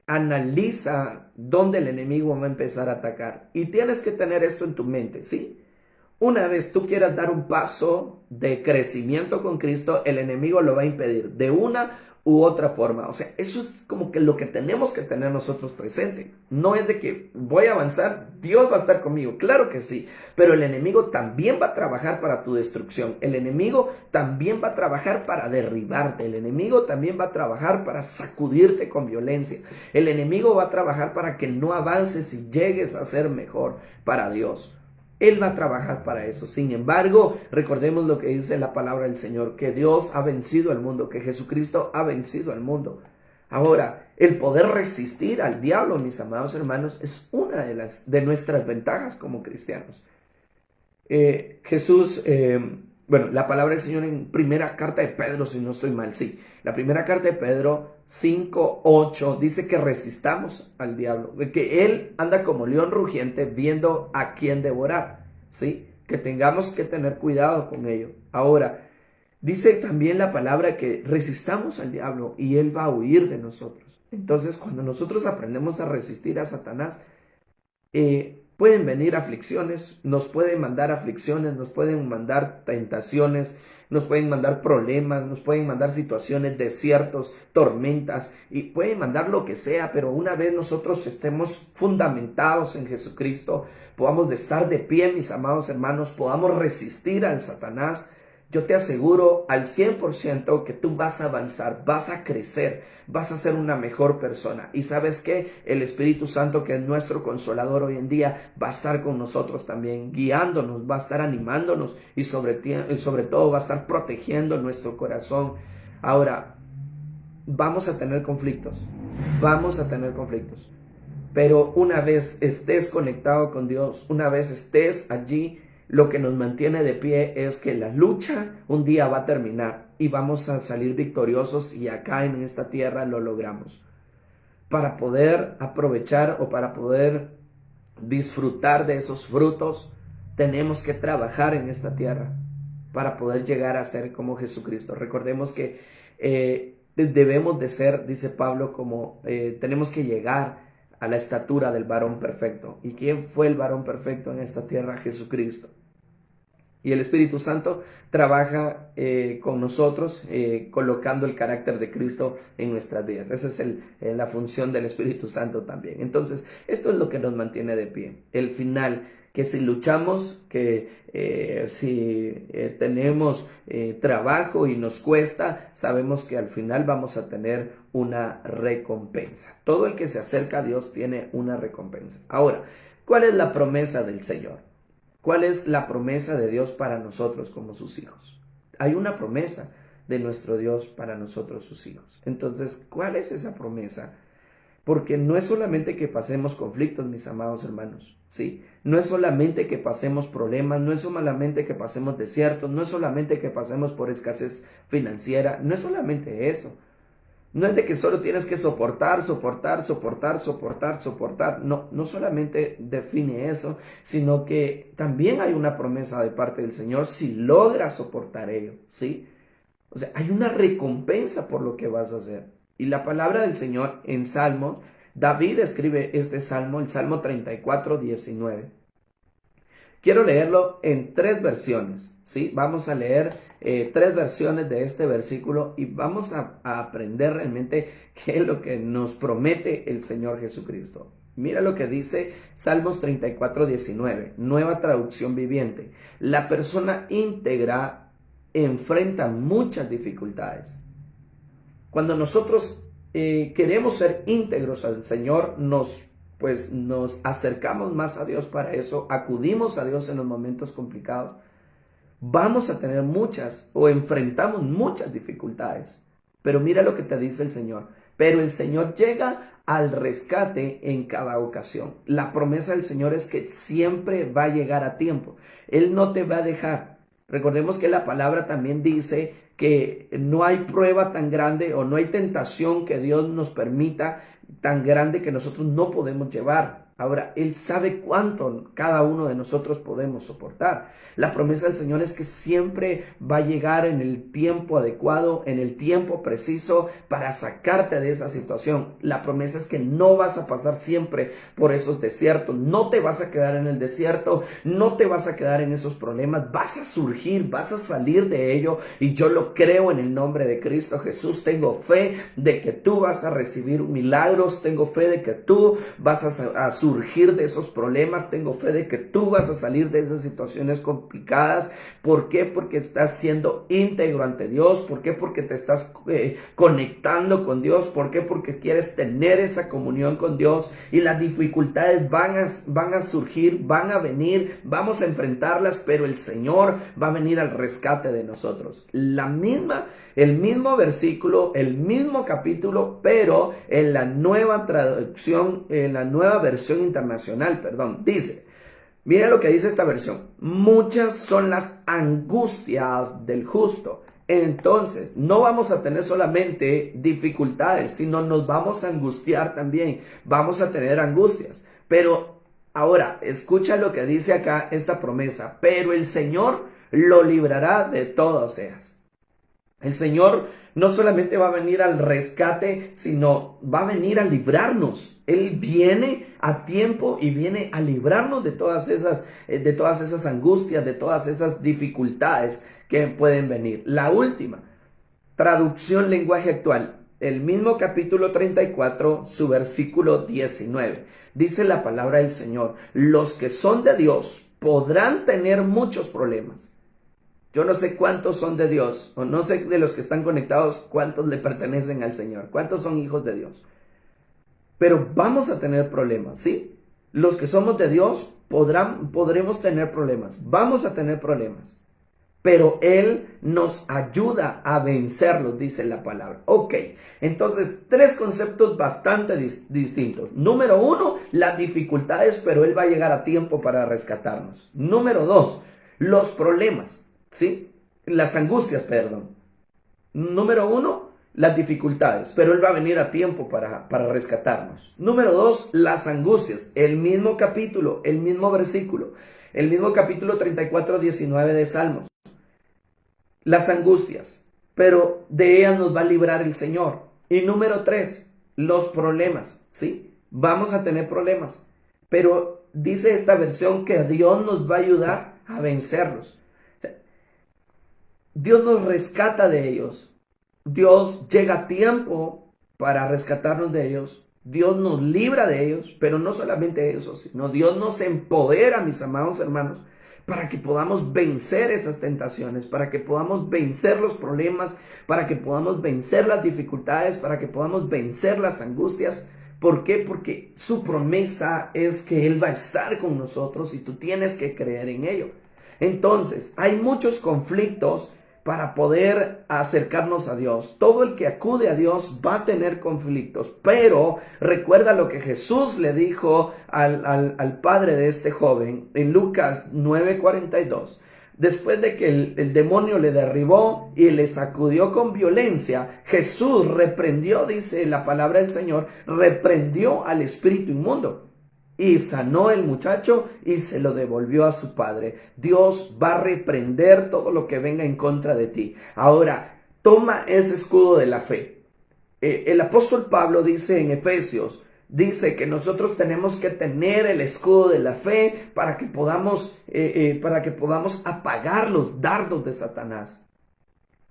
analiza dónde el enemigo va a empezar a atacar. Y tienes que tener esto en tu mente, ¿sí? Una vez tú quieras dar un paso de crecimiento con Cristo, el enemigo lo va a impedir de una u otra forma. O sea, eso es como que lo que tenemos que tener nosotros presente. No es de que voy a avanzar, Dios va a estar conmigo. Claro que sí, pero el enemigo también va a trabajar para tu destrucción. El enemigo también va a trabajar para derribarte. El enemigo también va a trabajar para sacudirte con violencia. El enemigo va a trabajar para que no avances y llegues a ser mejor para Dios. Él va a trabajar para eso. Sin embargo, recordemos lo que dice la palabra del Señor, que Dios ha vencido al mundo, que Jesucristo ha vencido al mundo. Ahora, el poder resistir al diablo, mis amados hermanos, es una de nuestras ventajas como cristianos. La palabra del Señor en primera carta de Pedro, si no estoy mal, sí. La primera carta de Pedro 5:8 dice que resistamos al diablo, que él anda como león rugiente viendo a quién devorar, ¿sí? Que tengamos que tener cuidado con ello. Ahora, dice también la palabra que resistamos al diablo y él va a huir de nosotros. Entonces, cuando nosotros aprendemos a resistir a Satanás, pueden venir aflicciones, nos pueden mandar tentaciones, nos pueden mandar problemas, nos pueden mandar situaciones, desiertos, tormentas, y pueden mandar lo que sea, pero una vez nosotros estemos fundamentados en Jesucristo, podamos estar de pie, mis amados hermanos, podamos resistir al Satanás, yo te aseguro al 100% que tú vas a avanzar, vas a crecer, vas a ser una mejor persona. Y ¿sabes qué? El Espíritu Santo, que es nuestro consolador hoy en día, va a estar con nosotros también, guiándonos, va a estar animándonos y sobre todo va a estar protegiendo nuestro corazón. Ahora, vamos a tener conflictos, pero una vez estés conectado con Dios, una vez estés allí, lo que nos mantiene de pie es que la lucha un día va a terminar y vamos a salir victoriosos, y acá en esta tierra lo logramos. Para poder aprovechar o para poder disfrutar de esos frutos, tenemos que trabajar en esta tierra para poder llegar a ser como Jesucristo. Recordemos que debemos de ser, dice Pablo, tenemos que llegar a la estatura del varón perfecto. ¿Y quién fue el varón perfecto en esta tierra? Jesucristo. Y el Espíritu Santo trabaja con nosotros, colocando el carácter de Cristo en nuestras vidas. Esa es la función del Espíritu Santo también. Entonces, esto es lo que nos mantiene de pie. El final, que si luchamos, que si tenemos trabajo y nos cuesta, sabemos que al final vamos a tener una recompensa. Todo el que se acerca a Dios tiene una recompensa. Ahora, ¿cuál es la promesa del Señor? ¿Cuál es la promesa de Dios para nosotros como sus hijos? Hay una promesa de nuestro Dios para nosotros sus hijos. Entonces, ¿cuál es esa promesa? Porque no es solamente que pasemos conflictos, mis amados hermanos, ¿sí? No es solamente que pasemos problemas, no es solamente que pasemos desiertos, no es solamente que pasemos por escasez financiera, no es solamente eso. No es de que solo tienes que soportar. No, no solamente define eso, sino que también hay una promesa de parte del Señor si logras soportar ello, ¿sí? O sea, hay una recompensa por lo que vas a hacer. Y la palabra del Señor en Salmos, David escribe este salmo, el Salmo 34, 19. Quiero leerlo en 3 versiones, ¿sí? Vamos a leer 3 versiones de este versículo y vamos a aprender realmente qué es lo que nos promete el Señor Jesucristo. Mira lo que dice Salmos 34, 19, nueva traducción viviente. La persona íntegra enfrenta muchas dificultades. Cuando nosotros queremos ser íntegros al Señor, nos acercamos más a Dios para eso, acudimos a Dios en los momentos complicados, vamos a tener enfrentamos muchas dificultades. Pero mira lo que te dice el Señor. Pero el Señor llega al rescate en cada ocasión. La promesa del Señor es que siempre va a llegar a tiempo. Él no te va a dejar. Recordemos que la palabra también dice que no hay prueba tan grande o no hay tentación que Dios nos permita tan grande que nosotros no podemos llevar. Ahora, Él sabe cuánto cada uno de nosotros podemos soportar. La promesa del Señor es que siempre va a llegar en el tiempo adecuado, en el tiempo preciso para sacarte de esa situación. La promesa es que no vas a pasar siempre por esos desiertos, no te vas a quedar en el desierto, no te vas a quedar en esos problemas, vas a surgir, vas a salir de ello, y yo lo creo en el nombre de Cristo Jesús. Tengo fe de que tú vas a recibir milagros, tengo fe de que tú vas a surgir de esos problemas, tengo fe de que tú vas a salir de esas situaciones complicadas. ¿Por qué? Porque estás siendo íntegro ante Dios. ¿Por qué? Porque te estás conectando con Dios. ¿Por qué? Porque quieres tener esa comunión con Dios, y las dificultades van a surgir, van a venir, vamos a enfrentarlas, pero el Señor va a venir al rescate de nosotros. El mismo versículo, el mismo capítulo, pero en la nueva traducción, en la nueva versión internacional, dice, mira lo que dice esta versión: muchas son las angustias del justo. Entonces, no vamos a tener solamente dificultades, sino nos vamos a angustiar también, vamos a tener angustias. Pero ahora, escucha lo que dice acá esta promesa: pero el Señor lo librará de todas ellas. El Señor no solamente va a venir al rescate, sino va a venir a librarnos. Él viene a tiempo y viene a librarnos de todas esas angustias, de todas esas dificultades que pueden venir. La última, traducción lenguaje actual, el mismo capítulo 34, su versículo 19. Dice la palabra del Señor: los que son de Dios podrán tener muchos problemas, Yo no sé cuántos son de Dios, o no sé de los que están conectados cuántos le pertenecen al Señor, cuántos son hijos de Dios. Pero vamos a tener problemas, ¿sí? Los que somos de Dios podremos tener problemas, vamos a tener problemas. Pero Él nos ayuda a vencerlos, dice la palabra. Ok, entonces 3 conceptos bastante distintos. Número 1, las dificultades, pero Él va a llegar a tiempo para rescatarnos. Número 2, los problemas, ¿sí? Las angustias, perdón. Número 1, las dificultades, pero Él va a venir a tiempo para rescatarnos. Número 2, las angustias. El mismo capítulo, el mismo versículo, el mismo capítulo 34, 19 de Salmos. Las angustias, pero de ellas nos va a librar el Señor. Y número 3, los problemas, ¿sí? Vamos a tener problemas, pero dice esta versión que Dios nos va a ayudar a vencerlos. Dios nos rescata de ellos. Dios llega a tiempo para rescatarnos de ellos. Dios nos libra de ellos, pero no solamente eso, sino Dios nos empodera, mis amados hermanos, para que podamos vencer esas tentaciones, para que podamos vencer los problemas, para que podamos vencer las dificultades, para que podamos vencer las angustias. ¿Por qué? Porque su promesa es que Él va a estar con nosotros y tú tienes que creer en ello. Entonces, hay muchos conflictos para poder acercarnos a Dios. Todo el que acude a Dios va a tener conflictos, pero recuerda lo que Jesús le dijo al padre de este joven en Lucas 9:42. Después de que el demonio le derribó y le sacudió con violencia, Jesús reprendió, dice la palabra del Señor, reprendió al espíritu inmundo. Y sanó el muchacho y se lo devolvió a su padre. Dios va a reprender todo lo que venga en contra de ti. Ahora, toma ese escudo de la fe. El apóstol Pablo dice en Efesios, dice que nosotros tenemos que tener el escudo de la fe para que podamos apagar los dardos de Satanás.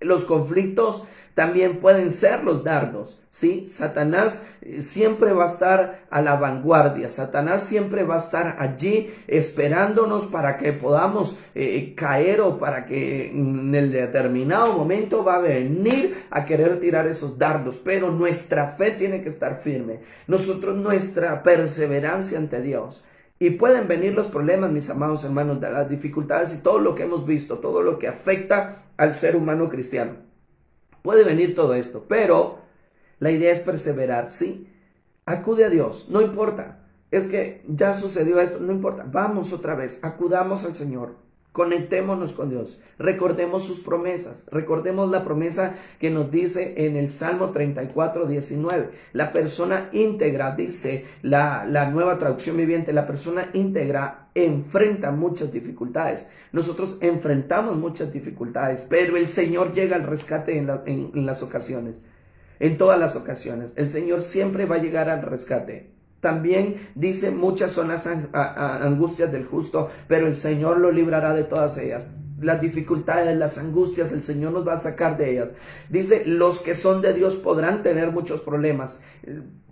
Los conflictos también pueden ser los dardos, ¿sí? Satanás siempre va a estar a la vanguardia. Satanás siempre va a estar allí esperándonos para que podamos caer, o para que en el determinado momento va a venir a querer tirar esos dardos. Pero nuestra fe tiene que estar firme. Nuestra perseverancia ante Dios. Y pueden venir los problemas, mis amados hermanos, de las dificultades y todo lo que hemos visto, todo lo que afecta al ser humano cristiano. Puede venir todo esto, pero la idea es perseverar, ¿sí? Acude a Dios, no importa. Es que ya sucedió esto, no importa. Vamos otra vez, acudamos al Señor. Conectémonos con Dios, recordemos sus promesas, recordemos la promesa que nos dice en el Salmo 34, 19. La persona íntegra, dice la Nueva Traducción Viviente, la persona íntegra enfrenta muchas dificultades. Nosotros enfrentamos muchas dificultades, pero el Señor llega al rescate en las ocasiones, en todas las ocasiones. El Señor siempre va a llegar al rescate. También dice, muchas son las angustias del justo, pero el Señor lo librará de todas ellas. Las dificultades, las angustias, el Señor nos va a sacar de ellas. Dice, los que son de Dios podrán tener muchos problemas.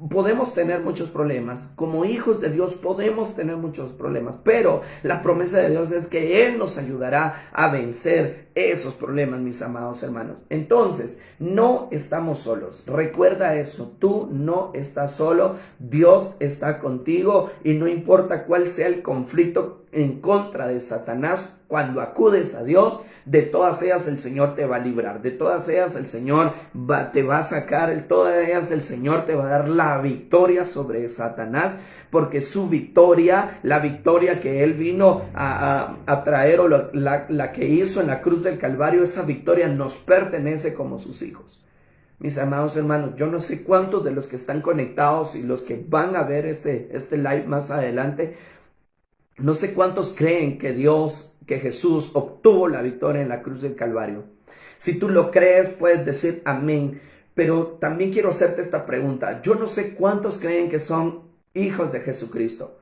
Podemos tener muchos problemas. Como hijos de Dios podemos tener muchos problemas. Pero la promesa de Dios es que Él nos ayudará a vencer esos problemas, mis amados hermanos. Entonces, no estamos solos. Recuerda eso. Tú no estás solo. Dios está contigo. Y no importa cuál sea el conflicto en contra de Satanás, cuando acudes a Dios, de todas ellas el Señor te va a librar, de todas ellas el Señor te va a sacar, de todas ellas el Señor te va a dar la victoria sobre Satanás, porque su victoria, la victoria que Él vino a traer, o la que hizo en la cruz del Calvario, esa victoria nos pertenece como sus hijos. Mis amados hermanos, yo no sé cuántos de los que están conectados y los que van a ver este live más adelante, no sé cuántos creen que Jesús obtuvo la victoria en la cruz del Calvario. Si tú lo crees, puedes decir amén. Pero también quiero hacerte esta pregunta. Yo no sé cuántos creen que son hijos de Jesucristo.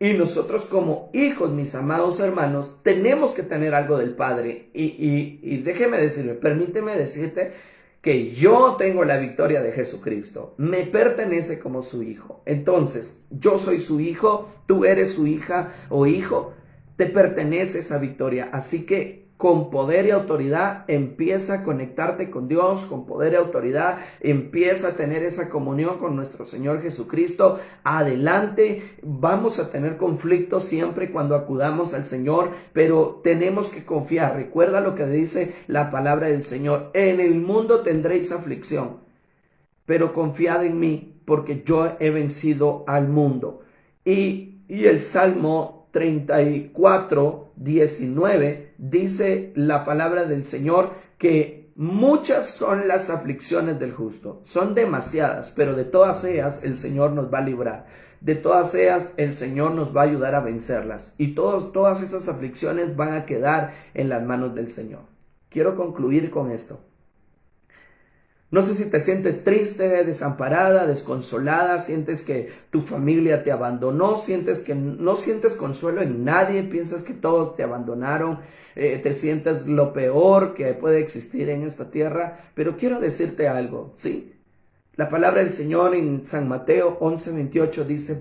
Y nosotros como hijos, mis amados hermanos, tenemos que tener algo del Padre. Y permíteme decirte que yo tengo la victoria de Jesucristo, me pertenece como su hijo. Entonces, yo soy su hijo, tú eres su hija o hijo, te pertenece esa victoria. Así que con poder y autoridad, empieza a conectarte con Dios, con poder y autoridad, empieza a tener esa comunión con nuestro Señor Jesucristo. Adelante, vamos a tener conflictos siempre cuando acudamos al Señor, pero tenemos que confiar. Recuerda lo que dice la palabra del Señor: en el mundo tendréis aflicción, pero confiad en mí, porque yo he vencido al mundo. Y el Salmo 34, 19 dice la palabra del Señor que muchas son las aflicciones del justo, son demasiadas, pero de todas ellas el Señor nos va a librar, de todas ellas el Señor nos va a ayudar a vencerlas, y todas esas aflicciones van a quedar en las manos del Señor. Quiero concluir con esto. No sé si te sientes triste, desamparada, desconsolada, sientes que tu familia te abandonó, sientes que no sientes consuelo en nadie, piensas que todos te abandonaron, te sientes lo peor que puede existir en esta tierra, pero quiero decirte algo, ¿sí? La palabra del Señor en San Mateo 11:28 dice: